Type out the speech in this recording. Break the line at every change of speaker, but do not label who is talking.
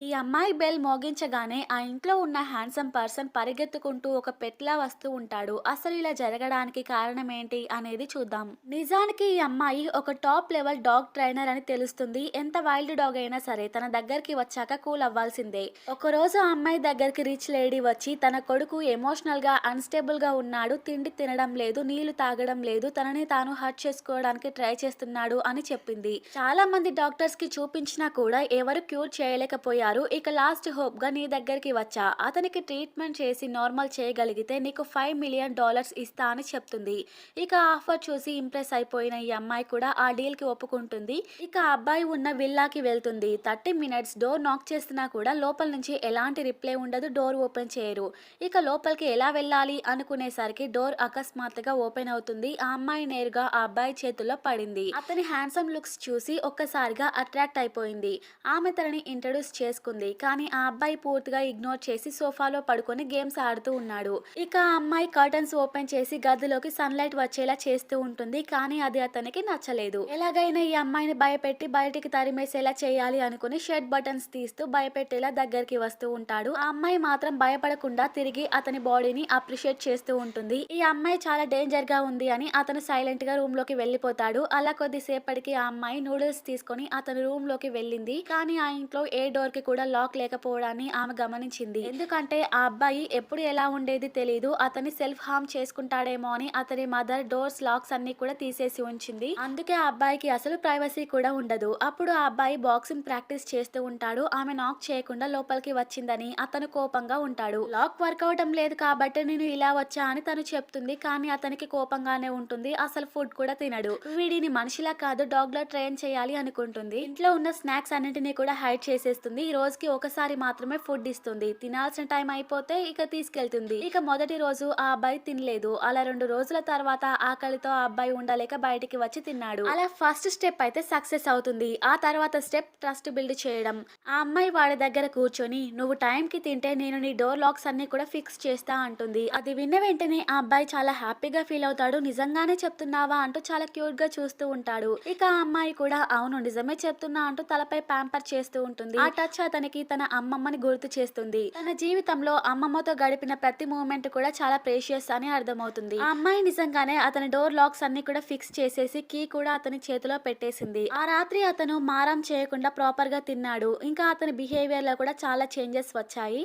ఈ అమ్మాయి బెల్ మోగించగానే ఆ ఇంట్లో ఉన్న హ్యాండ్సమ్ పర్సన్ పరిగెత్తుకుంటూ ఒక పెట్లా వస్తూ ఉంటాడు. అసలు ఇలా జరగడానికి కారణం ఏంటి అనేది చూద్దాం. నిజానికి ఈ అమ్మాయి ఒక టాప్ లెవెల్ డాగ్ ట్రైనర్ అని తెలుస్తుంది. ఎంత వైల్డ్ డాగ్ అయినా సరే తన దగ్గరికి వచ్చాక కూల్ అవ్వాల్సిందే. ఒకరోజు ఆ అమ్మాయి దగ్గరికి రిచ్ లేడీ వచ్చి తన కొడుకు ఎమోషనల్ గా అన్స్టేబుల్ గా ఉన్నాడు, తిండి తినడం లేదు, నీళ్లు తాగడం లేదు, తనని తాను హర్ట్ చేసుకోవడానికి ట్రై చేస్తున్నాడు అని చెప్పింది. చాలా మంది డాక్టర్స్ కి చూపించినా కూడా ఎవరు క్యూర్ చేయలేకపోయారు. ఇక లాస్ట్ హోప్ గా నీ దగ్గరికి వచ్చా. అతనికి ట్రీట్మెంట్ చేసి నార్మల్ చేయగలిగితే నీకు $5 మిలియన్ ఇస్తా అని చెప్తుంది. ఇక ఆఫర్ చూసి ఇంప్రెస్ అయిపోయిన ఈ అమ్మాయి కూడా ఆ డీల్ కి ఒప్పుకుంటుంది. ఇక ఆ అబ్బాయి ఉన్న విల్లాకి వెళ్తుంది. 30 minutes డోర్ నాక్ చేస్తున్నా కూడా లోపల నుంచి ఎలాంటి రిప్లై ఉండదు, డోర్ ఓపెన్ చేయరు. ఇక లోపలికి ఎలా వెళ్ళాలి అనుకునేసరికి డోర్ అకస్మాత్తుగా ఓపెన్ అవుతుంది. ఆ అమ్మాయి నేరుగా ఆ అబ్బాయి చేతుల్లో పడింది. అతని హ్యాండ్సమ్ లుక్స్ చూసి ఒక్కసారిగా అట్రాక్ట్ అయిపోయింది. ఆమె తనని ఇంట్రడ్యూస్ చేసుకుంది. కానీ ఆ అబ్బాయి పూర్తిగా ఇగ్నోర్ చేసి సోఫాలో పడుకొని గేమ్స్ ఆడుతూ ఉన్నాడు. ఇక ఆ అమ్మాయి కర్టన్స్ ఓపెన్ చేసి గదిలోకి సన్లైట్ వచ్చేలా చేస్తూ ఉంటుంది. కానీ అది అతనికి నచ్చలేదు. ఎలాగైనా ఈ అమ్మాయిని భయపెట్టి బయటికి తరిమేసేలా చేయాలి అనుకుని షర్ట్ బటన్స్ తీస్తూ భయపెట్టేలా దగ్గరికి వస్తూ ఉంటాడు. ఆ అమ్మాయి మాత్రం భయపడకుండా తిరిగి అతని బాడీని అప్రిషియేట్ చేస్తూ ఉంటుంది. ఈ అమ్మాయి చాలా డేంజర్ గా ఉంది అని అతను సైలెంట్ గా రూమ్ లోకి వెళ్ళిపోతాడు. అలా కొద్దిసేపటికి ఆ అమ్మాయి నూడిల్స్ తీసుకొని అతని రూమ్ లోకి వెళ్ళింది. కానీ ఆ ఇంట్లో ఏ డోర్ కి కూడా లాక్ లేకపోవడాన్ని ఆమె గమనించింది. ఎందుకంటే ఆ అబ్బాయి ఎప్పుడు ఎలా ఉండేది తెలియదు. అతని సెల్ఫ్ హార్మ్ చేసుకుంటాడేమో అని అతని మదర్ డోర్స్ లాక్స్ అన్ని కూడా తీసేసి ఉంచింది. అందుకే ఆ అబ్బాయికి అసలు ప్రైవసీ కూడా ఉండదు. అప్పుడు ఆ అబ్బాయి బాక్సింగ్ ప్రాక్టీస్ చేస్తూ ఉంటాడు. ఆమె నాక్ చేయకుండా లోపలికి వచ్చిందని అతను కోపంగా ఉంటాడు. లాక్ వర్క్ అవటం లేదు కాబట్టి నేను ఇలా వచ్చా అని తను చెప్తుంది. కానీ అతనికి కోపంగానే ఉంటుంది. అసలు ఫుడ్ కూడా తినడు. వీడిని మనిషిలా కాదు డాగ్ లా ట్రైన్ చేయాలి అనుకుంటుంది. ఇంట్లో ఉన్న స్నాక్స్ అన్నింటినీ కూడా హైడ్ చేసేస్తుంది. ఈ రోజుకి ఒకసారి మాత్రమే ఫుడ్ ఇస్తుంది. తినాల్సిన టైం అయిపోతే ఇక తీసుకెళ్తుంది. ఇక మొదటి రోజు ఆ అబ్బాయి తినలేదు. అలా 2 రోజుల తర్వాత ఆకలితో ఆ అబ్బాయి ఉండలేక బయటికి వచ్చి తిన్నాడు. అలా ఫస్ట్ స్టెప్ అయితే సక్సెస్ అవుతుంది. ఆ తర్వాత స్టెప్ ట్రస్ట్ బిల్డ్ చేయడం. ఆ అమ్మాయి వాడి దగ్గర కూర్చొని నువ్వు టైం కి తింటే నేను నీ డోర్ లాక్స్ అన్ని కూడా ఫిక్స్ చేస్తా అంటుంది. అది విన్న వెంటనే ఆ అబ్బాయి చాలా హ్యాపీగా ఫీల్ అవుతాడు. నిజంగానే చెప్తున్నావా అంటూ చాలా క్యూట్ గా చూస్తూ ఉంటాడు. ఇక ఆ అమ్మాయి కూడా అవును నిజమే చెప్తున్నా అంటూ తలపై ప్యాంపర్ చేస్తూ ఉంటుంది. ఆ టచ్ అతనికి తన అమ్మమ్మని గుర్తు చేస్తుంది. తన జీవితంలో అమ్మమ్మతో గడిపిన ప్రతి మూమెంట్ కూడా చాలా ప్రేషియస్ అని అర్థమవుతుంది. ఆ అమ్మాయి నిజంగానే అతని డోర్ లాక్స్ అన్ని కూడా ఫిక్స్ చేసేసి కీ కూడా అతని చేతిలో పెట్టేసింది. ఆ రాత్రి అతను మారం చేయకుండా ప్రాపర్ గా తిన్నాడు. ఇంకా అతని బిహేవియర్ లో కూడా చాలా చేంజెస్ వచ్చాయి.